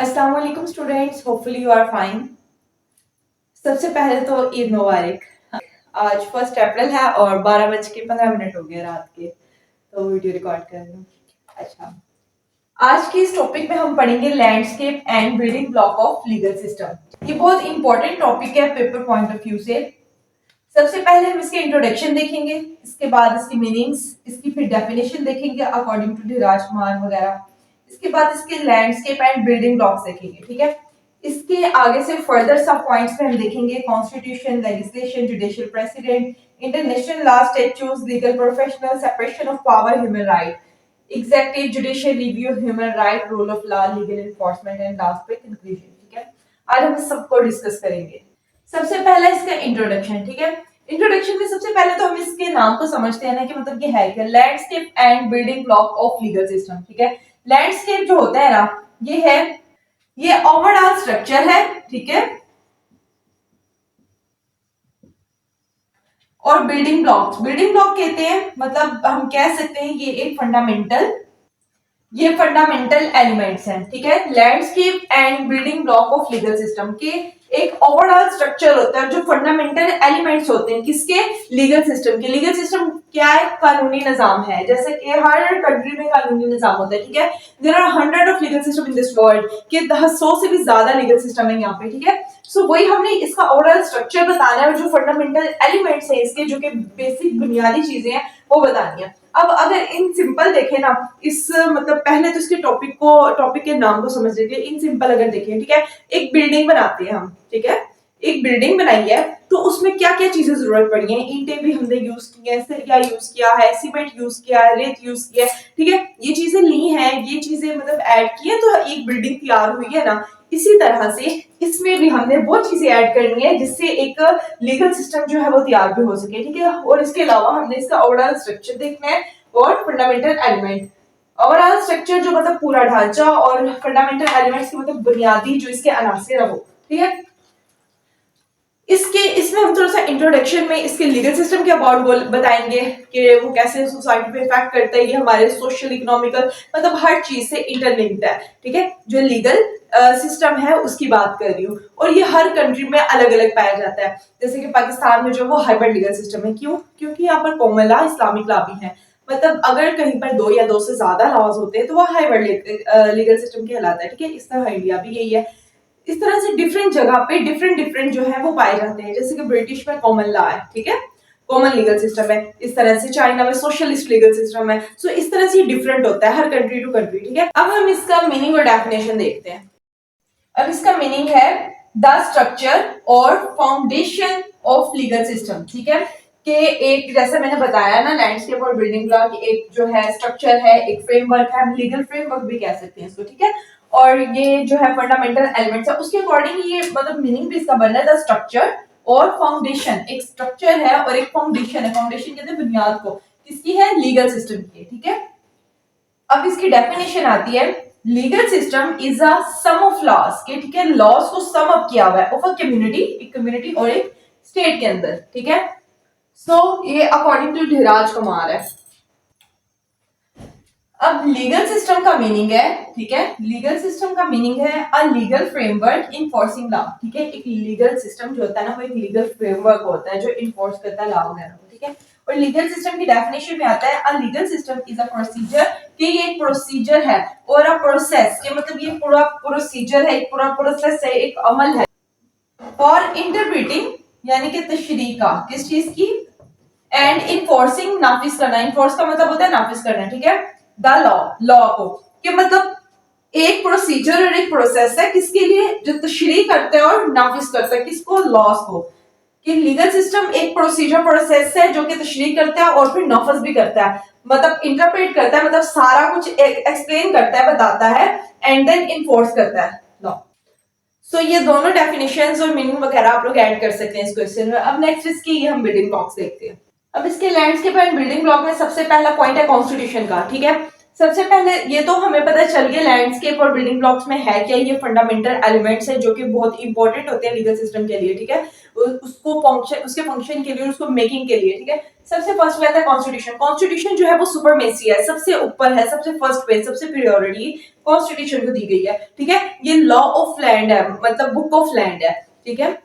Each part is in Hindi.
अस्सलाम वालेकुम students, hopefully you are fine. सबसे पहले तो ईद मुबारक। आज 1 अप्रैल है और 12:15 हो गए रात के, तो वीडियो रिकॉर्ड कर रही हूँ। अच्छा, आज के इस टॉपिक में हम पढ़ेंगे landscape and building block of legal system. ये बहुत इंपॉर्टेंट टॉपिक है पेपर पॉइंट ऑफ व्यू से। सबसे पहले हम इसके इंट्रोडक्शन देखेंगे, इसके बाद इसकी मीनिंग्स, इसकी फिर डेफिनेशन देखेंगे अकॉर्डिंग टू धीराज मान वगैरह। इसके बाद इसके लैंडस्केप एंड बिल्डिंग ब्लॉक्स देखेंगे, ठीक है। इसके आगे से फर्दर सब पॉइंट्स पे हम देखेंगे constitution, legislation, judicial president, international law, statutes, legal professional, separation of power, human right, executive, judicial review, human right, rule of law, legal enforcement and last पे कंक्लूजन, ठीक है। आज हम इस सबको डिस्कस करेंगे। सबसे पहला इसका इंट्रोडक्शन, ठीक है। इंट्रोडक्शन में सबसे पहले तो हम इसके नाम को समझते हैं ना कि मतलब ये है क्या, landscape and building block of legal system, ठीक है। लैंडस्केप जो होता है ना, ये ओवरऑल स्ट्रक्चर है, ठीक है। और बिल्डिंग ब्लॉक कहते हैं, मतलब हम कह सकते हैं ये फंडामेंटल एलिमेंट्स हैं, ठीक है। Landscape and building block of legal system के एक ओवरऑल स्ट्रक्चर होता है, जो फंडामेंटल एलिमेंट्स होते हैं किसके, लीगल सिस्टम के। लीगल सिस्टम क्या है, कानूनी निजाम है, जैसे कि हर कंट्री में कानूनी निजाम होता है, ठीक है। There are 100 of legal system in this world, के 100 से भी ज्यादा लीगल सिस्टम है यहाँ पे, ठीक है। सो वही हमने इसका ओवरऑल स्ट्रक्चर बताना है और जो फंडामेंटल एलिमेंट्स है इसके, जो कि बेसिक बुनियादी चीजें हैं, वो बतानी है। अब अगर इन सिंपल देखें ना, इस मतलब पहले तो इसके टॉपिक के नाम को समझ लीजिए। इन सिंपल अगर देखें, ठीक है, एक बिल्डिंग बनाते हैं हम, ठीक है। एक बिल्डिंग बनाई है तो उसमें क्या क्या चीजें जरूरत पड़ी है, ईंटें भी हमने यूज की है, सरिया यूज किया है, सीमेंट यूज किया है, रेत यूज किया है, ठीक है। ये चीजें ली हैं, ये चीजें मतलब ऐड की है तो एक बिल्डिंग तैयार हुई है ना। इसी तरह से इसमें भी हमने वो चीजें ऐड करनी है जिससे एक लीगल सिस्टम जो है वो तैयार भी हो सके, ठीक है। और इसके अलावा हमने इसका ओवरऑल स्ट्रक्चर देखना है और फंडामेंटल एलिमेंट। ओवरऑल स्ट्रक्चर जो मतलब पूरा ढांचा, और फंडामेंटल एलिमेंट्स की मतलब बुनियादी जो इसके अनासिर है वो, ठीक है। इसमें हम थोड़ा सा इंट्रोडक्शन में इसके लीगल सिस्टम के अबाउट बताएंगे कि वो कैसे सोसाइटी पे इफेक्ट करता है, ये हमारे सोशल इकोनॉमिकल मतलब हर चीज से इंटरलिंक्ड है, ठीक है। जो लीगल सिस्टम है उसकी बात कर रही हूँ, और ये हर कंट्री में अलग अलग पाया जाता है। जैसे कि पाकिस्तान में जो वो हाइब्रिड लीगल सिस्टम है, क्यों, क्योंकि यहाँ पर कॉमन लॉ, इस्लामिक लॉ भी है। मतलब अगर कहीं पर 2 या 2 से ज्यादा लॉज होते हैं तो वो हाइब्रिड लीगल सिस्टम कहलाता है, ठीक है। इस तरह इंडिया भी यही है। इस तरह से डिफरेंट जगह पे डिफरेंट जो है वो पाए जाते हैं। जैसे कि ब्रिटिश में कॉमन लॉ है, ठीक है, कॉमन लीगल सिस्टम है। इस तरह से चाइना में सोशलिस्ट लीगल सिस्टम है। सो इस तरह से डिफरेंट होता है हर कंट्री टू कंट्री, ठीक है। अब हम इसका मीनिंग और डेफिनेशन देखते हैं। अब इसका मीनिंग है द स्ट्रक्चर और फाउंडेशन ऑफ लीगल सिस्टम, ठीक है। कि एक, जैसे मैंने बताया ना, लैंडस्केप और बिल्डिंग ब्लॉक एक जो है स्ट्रक्चर है, एक फ्रेमवर्क है, हम लीगल फ्रेमवर्क भी कह सकते हैं इसको, ठीक है। और ये जो है फंडामेंटल एलिमेंट्स है, उसके अकॉर्डिंग ये मतलब मीनिंग भी इसका बन रहा है द स्ट्रक्चर और फाउंडेशन। एक स्ट्रक्चर है और एक फाउंडेशन है। फाउंडेशन कहते हैं बुनियाद को, किसकी है, लीगल सिस्टम की, ठीक है। अब इसकी डेफिनेशन आती है, legal system is a sum of laws के, ठीक है, लॉज को सम अप किया हुआ है ऑफ अ कम्युनिटी, एक कम्युनिटी और एक स्टेट के अंदर, ठीक है। सो ये अकॉर्डिंग टू धीराज कुमार है। अब लीगल सिस्टम का मीनिंग है, ठीक है, लीगल सिस्टम का मीनिंग है अ लीगल फ्रेमवर्क इनफोर्सिंग लॉ, ठीक है। एक लीगल सिस्टम जो होता है ना, वो एक लीगल फ्रेमवर्क होता है जो इनफोर्स करता है लॉ वगैरह को, ठीक है। और लीगल सिस्टम की डेफिनेशन में आता है a legal system is a procedure, कि ये एक प्रोसीजर है, और अ प्रोसेस के मतलब ये पूरा प्रोसीजर है, एक पूरा प्रोसेस है, एक अमल है। और इंटरप्रिटिंग यानी कि तशरीह का, किस चीज की, एंड इनफोर्सिंग नाफिज करना। इनफोर्स का मतलब होता है नाफिज करना, ठीक है, द लॉ को, कि मतलब एक प्रोसीजर और एक प्रोसेस है, किसके लिए, जो तशरीह करते हैं और नाफिज करते हैं, किसको, लॉस को। कि लीगल सिस्टम एक प्रोसीजर प्रोसेस है जो कि तशरीह करता है और फिर नाफिज भी करता है, मतलब इंटरप्रेट करता है, मतलब सारा कुछ एक्सप्लेन करता है, बताता है, एंड देन इनफोर्स करता है लॉ। सो ये दोनों डेफिनेशंस और मीनिंग वगैरह आप लोग ऐड कर सकते हैं इस क्वेश्चन में। अब नेक्स्ट इसकी ये हम बिल्डिंग ब्लॉक्स देखते हैं। अब इसके लैंडस्केप एंड बिल्डिंग ब्लॉक में सबसे पहला पॉइंट है कॉन्स्टिट्यूशन का, ठीक है। सबसे पहले ये तो हमें पता चल गया लैंडस्केप और बिल्डिंग ब्लॉक्स में है क्या, ये फंडामेंटल एलिमेंट्स है जो कि बहुत इंपॉर्टेंट होते हैं लीगल सिस्टम के लिए, ठीक है। उसको फंक्शन, उसके फंक्शन के लिए, उसको मेकिंग के लिए, ठीक है। सबसे फर्स्ट पे आता है कॉन्स्टिट्यूशन। कॉन्स्टिट्यूशन जो है वो सुपरमेसी है, सबसे ऊपर है, सबसे फर्स्ट पे, सबसे प्रियोरिटी कॉन्स्टिट्यूशन को दी गई है, ठीक है। ये लॉ ऑफ लैंड है, मतलब बुक ऑफ लैंड है, ठीक है।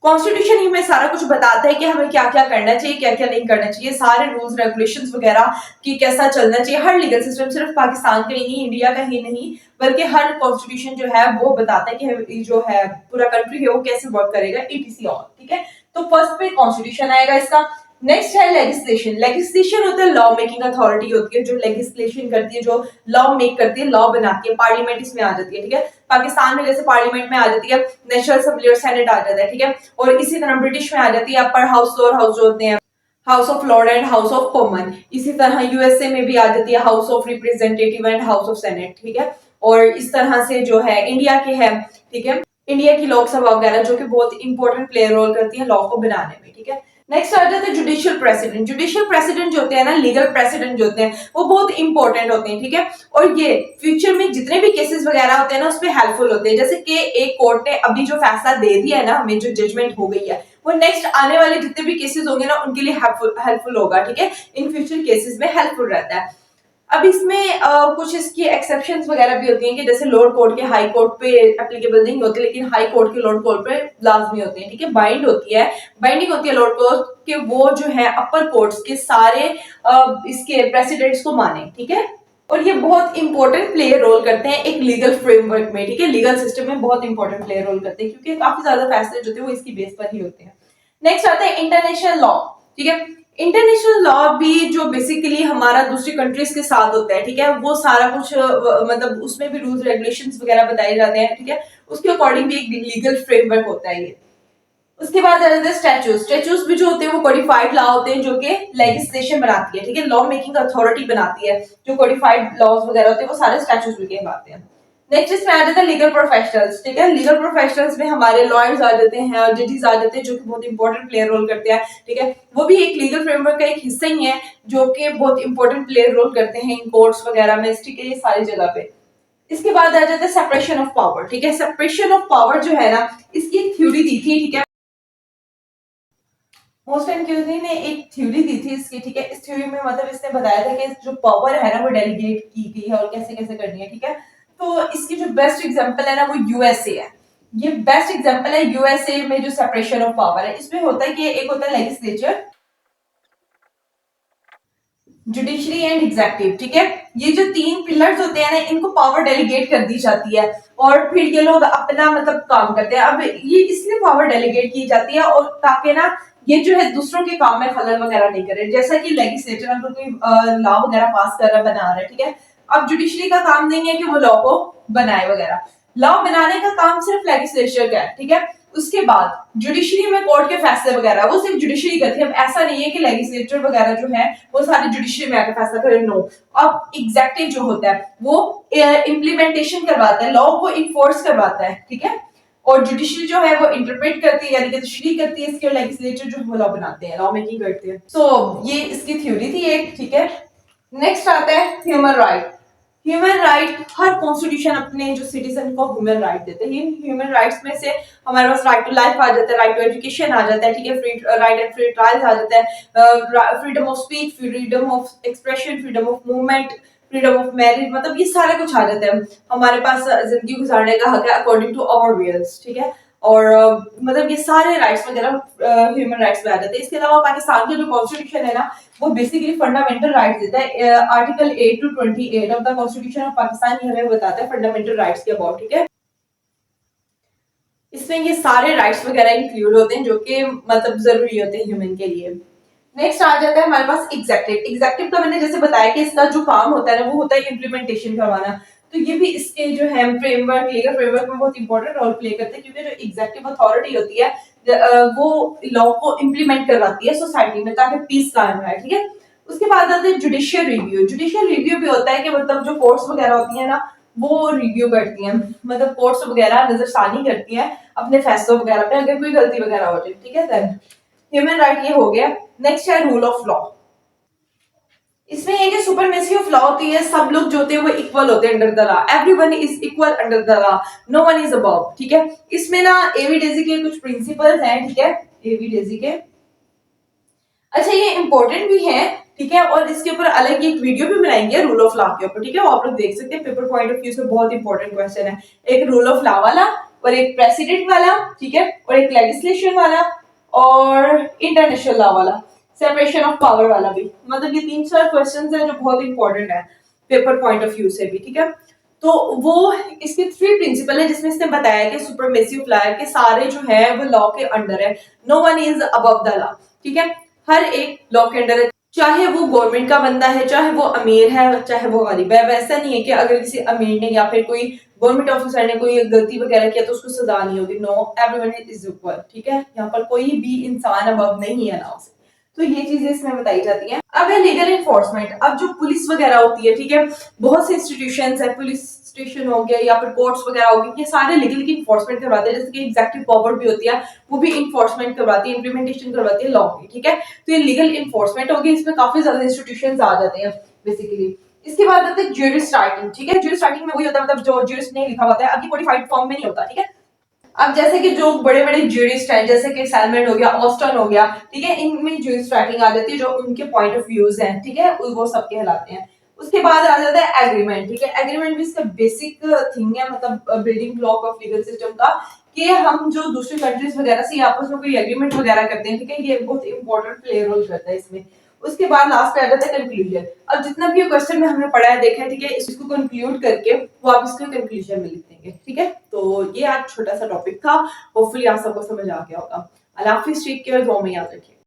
कॉन्स्टिट्यूशन ही में सारा कुछ बताता है कि हमें क्या क्या करना चाहिए, क्या क्या नहीं करना चाहिए, सारे रूल्स रेगुलेशंस वगैरह कि कैसा चलना चाहिए। हर लीगल सिस्टम, सिर्फ पाकिस्तान का ही नहीं, इंडिया का ही नहीं, बल्कि हर कॉन्स्टिट्यूशन जो है वो बताता है कि जो है पूरा कंट्री है वो कैसे वर्क करेगा, ईटीसी ऑल, ठीक है। तो फर्स्ट पे कॉन्स्टिट्यूशन आएगा इसका। नेक्स्ट है लेजिस्लेशन। लेजिस्लेशन होता है लॉ मेकिंग अथॉरिटी होती है, जो लेजिस्लेशन करती है, जो लॉ मेक करती है, लॉ बनाती है। पार्लियामेंट इसमें आ जाती है, ठीक है। पाकिस्तान में जैसे पार्लियामेंट में आ जाती है नेशनल असेंबली और सेनेट आ जाता है, ठीक है। और इसी तरह ब्रिटिश में आ जाती है अपर हाउस, लोअर हाउस जो होते हैं, house of Lord and house of common. इसी तरह यूएसए में भी आ जाती है house of representative and house of senate, ठीक है। और इस तरह से जो है इंडिया के है, ठीक है, इंडिया की लोकसभा वगैरह, जो कि बहुत इंपॉर्टेंट प्ले रोल करती है लॉ को बनाने में, ठीक है। नेक्स्ट आ जाते हैं जुडिशियल प्रेसिडेंट। जुडिशियल प्रेसिडेंट जो होते हैं ना, लीगल प्रेसिडेंट जो होते हैं, वो बहुत इंपॉर्टेंट होते हैं, ठीक है। और ये फ्यूचर में जितने भी केसेस वगैरह होते हैं ना, उसपे हेल्पफुल होते हैं। जैसे कि एक कोर्ट ने अभी जो फैसला दे दिया है ना, हमें जो जजमेंट हो गई है, वो नेक्स्ट आने वाले जितने भी केसेस होंगे ना, उनके लिए हेल्पफुल होगा, ठीक है। इन फ्यूचर केसेस में हेल्पफुल रहता है। अब इसमें कुछ इसकी एक्सेप्शंस वगैरह भी होती हैं कि जैसे लोअर कोर्ट के हाई कोर्ट पे एप्लीकेबल नहीं होते, लेकिन हाई कोर्ट के लोअर कोर्ट पे लाजमी होती है, ठीक है। बाइंडिंग होती है लोअर कोर्ट के, वो जो है अपर कोर्ट्स के सारे इसके प्रेसिडेंट्स को माने, ठीक है। और ये बहुत इंपॉर्टेंट प्ले रोल करते हैं एक लीगल फ्रेमवर्क में, ठीक है। लीगल सिस्टम में बहुत इंपॉर्टेंट प्ले रोल करते हैं, क्योंकि काफी ज्यादा फैसले जो होते हैं वो इसकी बेस पर ही होते हैं। नेक्स्ट आता है इंटरनेशनल लॉ, ठीक है। इंटरनेशनल लॉ भी जो बेसिकली हमारा दूसरी कंट्रीज के साथ होता है, ठीक है, वो सारा कुछ मतलब उसमें भी रूल्स रेगुलेशंस वगैरह बताए जाते हैं, ठीक है। उसके अकॉर्डिंग भी एक लीगल फ्रेमवर्क होता है ये। उसके बाद आ जाते हैं स्टैट्यूज। स्टैट्यूज भी जो होते हैं वो कोडिफाइड लॉ होते हैं, जो कि लेजिस्लेशन बनाती है, ठीक है, लॉ मेकिंग अथॉरिटी बनाती है। जो कोडिफाइड लॉज वगैरह होते हैं वो सारे स्टैट्यूज भी कहलाते हैं। नेक्स्ट इसमें आ जाता है लीगल प्रोफेशनल्स, ठीक है। लीगल प्रोफेशनल्स में हमारे लॉयर्स आ जाते हैं और जजेस आ जाते हैं, जो कि बहुत इंपॉर्टेंट प्ले रोल करते हैं, ठीक है। वो भी एक लीगल फ्रेमवर्क का एक हिस्सा ही है, जो कि बहुत इंपॉर्टेंट प्ले रोल करते हैं इन कोर्ट्स वगैरह में, ठीक है, ये सारी जगह पे। इसके बाद आ जाता है सेपरेशन ऑफ पावर, ठीक है। सेपरेशन ऑफ पावर जो है ना, इसकी एक थ्योरी दी थी, ठीक है। मोस्ट एनक्यूजी ने एक थ्योरी दी थी इसकी, ठीक है। इस थ्योरी में मतलब इसने बताया था कि जो पावर है ना वो डेलीगेट की गई है और कैसे कैसे करनी है, ठीक है। तो इसकी जो बेस्ट एग्जांपल है ना वो यूएसए है। ये बेस्ट एग्जांपल है यूएसए में जो सेपरेशन ऑफ पावर है। इसमें होता है कि एक होता है लेजिस्लेचर, जुडिशरी एंड एग्जेक्टिव, ठीक है। ये जो तीन पिलर्स होते हैं ना, इनको पावर डेलीगेट कर दी जाती है और फिर ये लोग अपना मतलब काम करते हैं। अब ये इसलिए पावर डेलीगेट की जाती है और ताकि ना ये जो है दूसरों के काम में खलल वगैरह नहीं करे। जैसा कि लेजिस्लेचर अगर कोई लॉ वगैरह पास कर रहा, बना रहा है, ठीक है। अब जुडिशरी का काम नहीं है कि वो लॉ को बनाए वगैरह, लॉ बनाने का काम सिर्फ लेजिस्लेचर का है, ठीक है। उसके बाद जुडिशरी में कोर्ट के फैसले वगैरह वो सिर्फ जुडिशरी करती है। अब ऐसा नहीं है कि लेजिस्लेचर वगैरह जो है वो सारे जुडिशरी में आकर फैसला करे, नो। अब एग्जेक्टिव जो होता है वो इम्प्लीमेंटेशन करवाता है, लॉ को इन्फोर्स करवाता है, ठीक है। और जुडिशरी जो है वो इंटरप्रेट करती है, यानी कि तशरीह करती है इसके, लेजिस्लेचर जो है लॉ बनाते हैं, लॉ मेकिंग करते हैं। सो ये इसकी थ्योरी थी एक, ठीक है। नेक्स्ट आता है ह्यूमन राइट। ह्यूमन राइट, हर कॉन्स्टिट्यूशन अपने जो सिटीजन को ह्यूमन राइट देते हैं। ह्यूमन राइट्स में से हमारे पास राइट टू लाइफ आ जाता है, राइट टू एजुकेशन आ जाता है, ठीक है, free right and free trials आ जाता है, freedom of speech, freedom of expression, freedom of movement, freedom of marriage, मतलब ये सारा कुछ आ जाता है। हमारे पास जिंदगी गुजारने का हक है अकॉर्डिंग टू आवर विल्स, ठीक है। और मतलब ये सारे राइट्स वगैरह ह्यूमन राइट्स में आ जाते हैं। इसके अलावा पाकिस्तान का जो कॉन्स्टिट्यूशन है ना, वो बेसिकली फंडामेंटल राइट्स देता है। Article 8 to 28 of the constitution of Pakistan ये हमें बताता है फंडामेंटल राइट्स के अबाउट, ठीक है। इसमें ये सारे राइट्स वगैरह इंक्लूड होते हैं जो कि मतलब जरूरी होते हैं ह्यूमन के लिए। नेक्स्ट आ जाता है हमारे पास एग्जेक्टिव। एग्जेक्टिव का मैंने जैसे बताया कि इसका जो काम होता है ना वो होता है इम्प्लीमेंटेशन करवाना। तो ये भी इसके जो है फ्रेमवर्क, लीगल फ्रेमवर्क में बहुत इंपॉर्टेंट रोल प्ले करते हैं, क्योंकि जो एग्जेक्टिव अथॉरिटी होती है वो लॉ को इम्प्लीमेंट करवाती है सोसाइटी में, ताकि पीस कायम रहे, ठीक है। उसके बाद आते हैं जुडिशियल रिव्यू। जुडिशियल रिव्यू भी होता है कि मतलब जो कोर्ट्स वगैरह होती है ना वो रिव्यू करती हैं, मतलब कोर्ट्स वगैरह नजरसानी करती हैं अपने फैसलों वगैरह पे अगर कोई गलती वगैरह हो जाए, ठीक है। देन ह्यूमन राइट ये हो गया। नेक्स्ट है रूल ऑफ लॉ। इसमें ये कि सुपरमेसी ऑफ लॉ होती है, सब लोग जो होते हैं वो इक्वल होते हैं under the law, everyone is equal under the law, no one is above, ठीक है। इसमें ना एविडेंसी के कुछ प्रिंसिपल्स हैं, ठीक है। ये भी डेजी के। अच्छा ये इंपॉर्टेंट भी है, ठीक है, और इसके ऊपर अलग एक वीडियो भी बनाएंगे रूल ऑफ लॉ के ऊपर, ठीक है, वो आप लोग देख सकते हैं, पेपर पॉइंट ऑफ व्यू से बहुत इंपॉर्टेंट क्वेश्चन है। एक रूल ऑफ लॉ वाला और एक प्रेसिडेंट वाला, ठीक है, और एक लेजिस्लेशन वाला और इंटरनेशनल लॉ वाला, सेपरेशन ऑफ पावर वाला भी, मतलब ये 3-4 क्वेश्चंस है जो बहुत इंपॉर्टेंट है पेपर पॉइंट ऑफ व्यू से भी, ठीक है। तो वो इसके 3 प्रिंसिपल है जिसमें इसने बताया कि सुपरमेसी ऑफ लॉ के सारे जो है वो लॉ के अंडर है, no one is above the law, ठीक है, हर एक लॉ के अंडर है, चाहे वो गवर्नमेंट का बंदा है, चाहे वो अमीर है, चाहे वो गरीब है। वैसा नहीं है कि अगर किसी अमीर ने या फिर कोई गवर्नमेंट ऑफिसर ने कोई गलती वगैरह किया तो उसको सजा नहीं होगी, नो, एवरीवन इज इक्वल, ठीक है, यहाँ पर कोई भी इंसान अबव नहीं है लॉ से। तो ये चीजें इसमें बताई जाती हैं। अब है लीगल एनफोर्समेंट। अब जो पुलिस वगैरह होती है, ठीक है, बहुत से इंस्टीट्यूशंस है, पुलिस स्टेशन हो गया या फिर कोर्ट्स वगैरह हो गए, ये सारे लीगल की इन्फोर्समेंट करवाते हैं, जैसे कि एग्जेक्टिव पावर भी होती है, वो भी इन्फोर्समेंट करवाती है, इम्प्लीमेंटेशन करवाती है लॉ की, ठीक है। तो ये लीगल इन्फोर्समेंट होगी, इसमें काफी ज्यादा इंस्टीट्यूशंस आ जाते हैं बेसिकली। इसके बाद आते हैं ज्यूरिस राइटिंग, ठीक है, ज्यूरिस राइटिंग में वही होता है, मतलब जो ज्यूरिस ने लिखा होता है, अभी कोडिफाइड फॉर्म में नहीं होता, ठीक है। अब जैसे कि जो बड़े बड़े ज्यूरिस्ट हैं, जैसे कि सैलमन हो गया, ऑस्टन हो गया, ठीक है, इनमें ज्यूरिस्ट राइटिंग आ जाती है, जो उनके पॉइंट ऑफ व्यूज हैं, ठीक है, वो सब कहलाते हैं। उसके बाद आ जाता है एग्रीमेंट, ठीक है, एग्रीमेंट भी इसका बेसिक थिंग है, मतलब building block of legal system का, कि हम जो दूसरी कंट्रीज वगैरह से आपस में कोई एग्रीमेंट वगैरह करते हैं, ठीक है, ये बहुत इंपॉर्टेंट प्ले रोल करता है इसमें। उसके बाद लास्ट पे आ जाता है कंक्लूजन। अब जितना भी क्वेश्चन में हमने पढ़ा है, देखा है, ठीक है, इसको कंक्लूड करके वो आप इसको कंक्लूजन में लिख देंगे, ठीक है। तो ये आज छोटा सा टॉपिक था, होपफुली आप सबको समझ आ गया होगा। अल्लाह हाफिज़, टेक केयर, दुआ में याद रखिए।